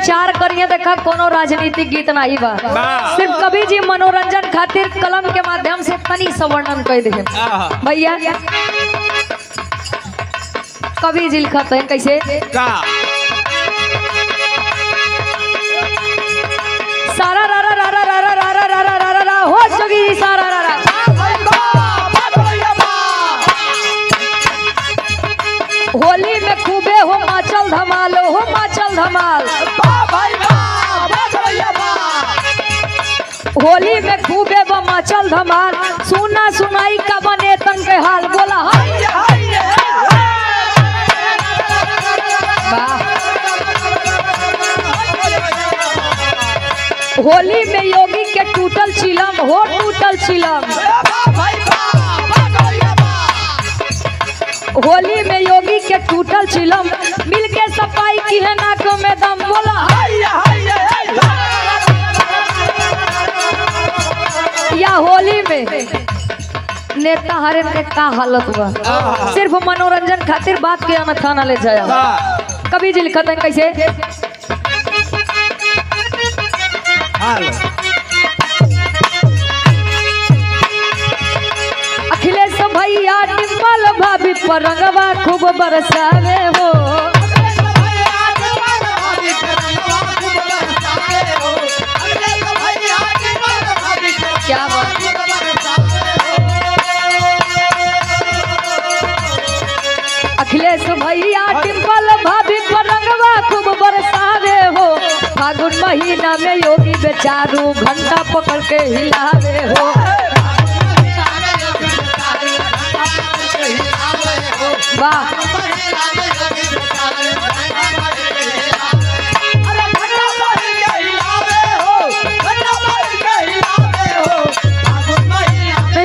विचार करिए देखा कोनो राजनीतिक गीत नहीं बा, सिर्फ कवि जी मनोरंजन खातिर कलम के माध्यम से तनी सा वर्णन कर दे भैया। कवि जी लिखते हैं कैसे सारा रा रा रा रा रा रा रा रा रा रा रा हो जोगी सारा रा रा। होली में खूबे हो माचल धमाल, हो माचल धमाल। होली में खूबे वो माचल धमाल, सुना सुनाई का बने तन के हाल बोला होली में योगी के टूटल चिलम, हो टूटल चिलम। होली में योगी के टूटल चिलम, मिलके सफाई की है नाकों में दम बोला। या होली में नेता हरे के का हालत हुआ, सिर्फ मनोरंजन खातिर बात के आना थाना ले जाया। कवि जी लिखते हैं कैसे अखिलेश भैया डिम्पल भाभी पर रंगवा खूब बरसावे हो। क्या बात अखिलेश भैया डिम्पल भाभी पर रंगवा खूब बरसावे हो। फागुन महीना में योगी बेचारू घंटा पकड़ के हिलावे हो। वाह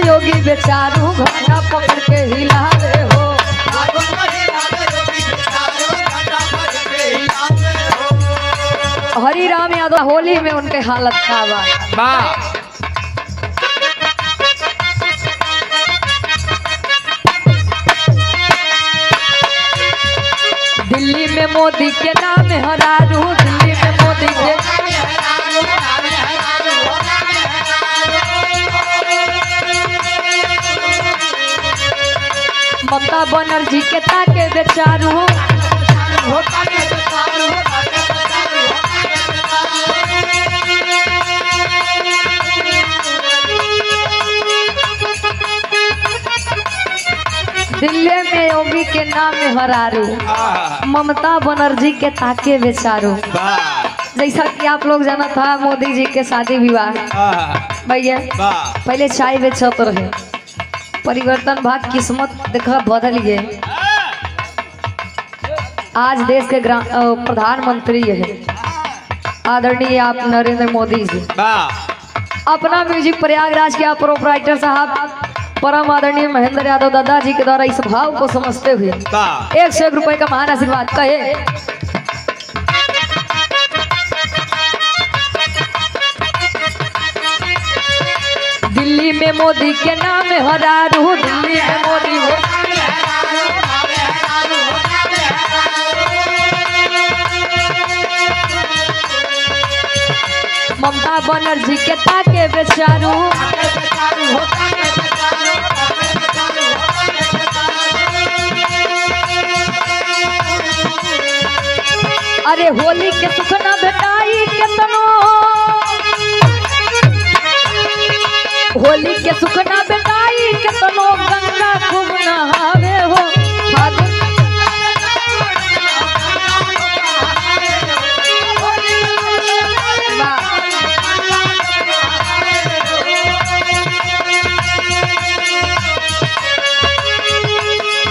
योगी बेचारू घंटा पकड़ के हिलावे हो। हरी राम यादव होली में उनके हालत खराब है। दिल्ली में मोदी के नाम हरारू, दिल्ली में मोदी के ममता बनर्जी के ताके बेचारू। दिल्ली में योगी के नाम में हरारू, ममता बनर्जी के ताके बेचारू। जैसा कि आप लोग जाना था मोदी जी के शादी विवाह भैया पहले चाय बेचत रहे, परिवर्तन भाग किस्मत देखा बदल गए। आज देश के प्रधानमंत्री है आदरणीय आप नरेंद्र मोदी जी। अपना म्यूजिक प्रयागराज के आप प्रोपराइटर साहब परम आदरणीय महेंद्र यादव दादा जी के द्वारा इस भाव को समझते हुए 101 रुपए का महान आशीर्वाद कहे। दिल्ली में मोदी के नाम हरारू, दिल्ली में मोदी हो। ममता बनर्जी के ताके बेचारू। अरे होली के सुख न भेटाई केतनो, होली के सुख न भेटाई केतनो, गंगा खूब नहावे हो।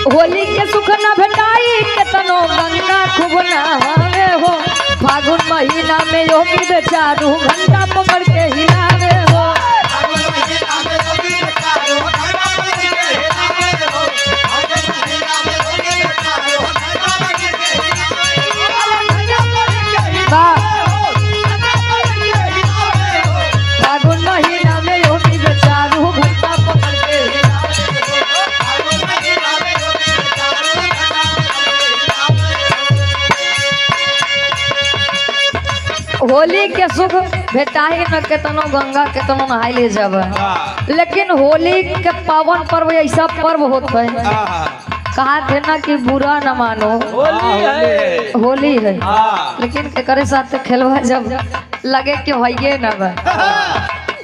होली के सुख न भेटाई केतनो, गंगा खूब नहावे हो। फागुन महीना में योगी बेचारू घंटा पकड़ के हिलावे हो। फागुन महीना में योगी बेचारू घंटा पकड़ के होली के सुख भेटाही न केतनो गंगा केतनो नहाई ले जब, लेकिन होली के पावन पर्व ऐसा पर्व होता है, कहा थे ना कि बुरा न मानो होली है, लेकिन एकरे साथ खेलवा जब लगे कि होइए न बा,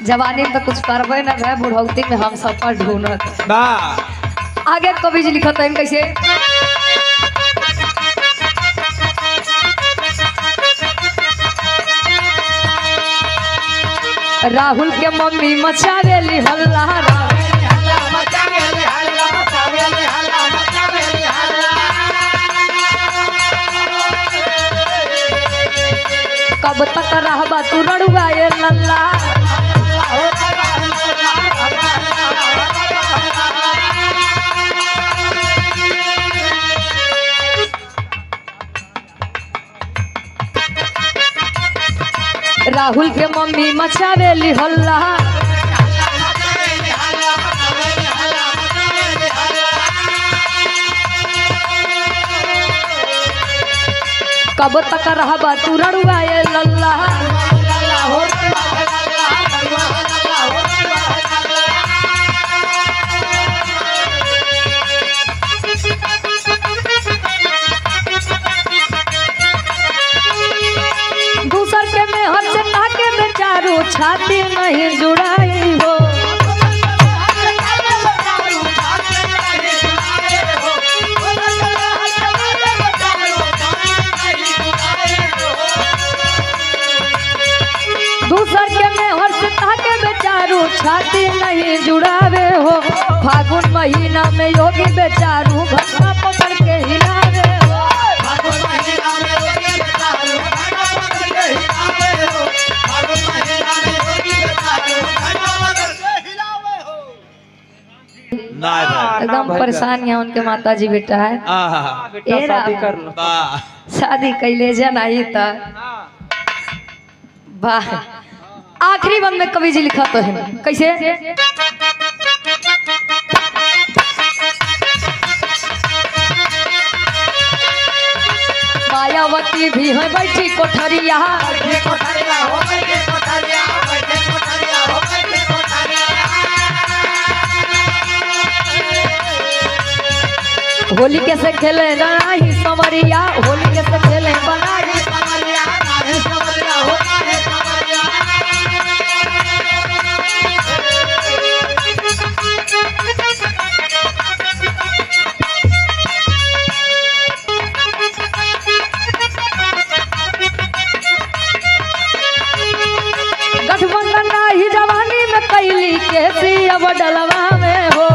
जवानी में तो कुछ करबे न बा, बुढ़ौती में हम सब पर ढूंढत। आगे कवि जी लिखत है कैसे, राहुल के मम्मी मचावेली हल्ला, कब तक रहबा तू रड़ुआ ये लल्ला, राहुल के मम्मी मचावेली हल्ला, कब तक रहबा तू रड़ुआ ये लल्ला, दूसर के में हर से ताके बेचारू छाती नहीं जुड़ाई हो, दूसर के में हर से ताके बेचारू छाती नहीं जुड़ावे हो, फागुन महीना में योगी बेचारू घटना पकड़ के हिलावे हो, एकदम परेशान है उनके माता जी बेटा है, शादी कर लो, शादी कैले जनाई था। वाह, आखिरी बंद में कवि जी लिखा तो है कैसे, मायावती भी है बैठी कोठरिया, होली कैसे खेले बनाही समरिया, होली कैसे खेले बनाही समरिया, गठबंधन नाही जवानी में कैली कैसी अब डलवा में हो,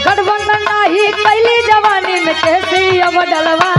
गठबंधन नाही कैली जवानी में कैसी अब डलवा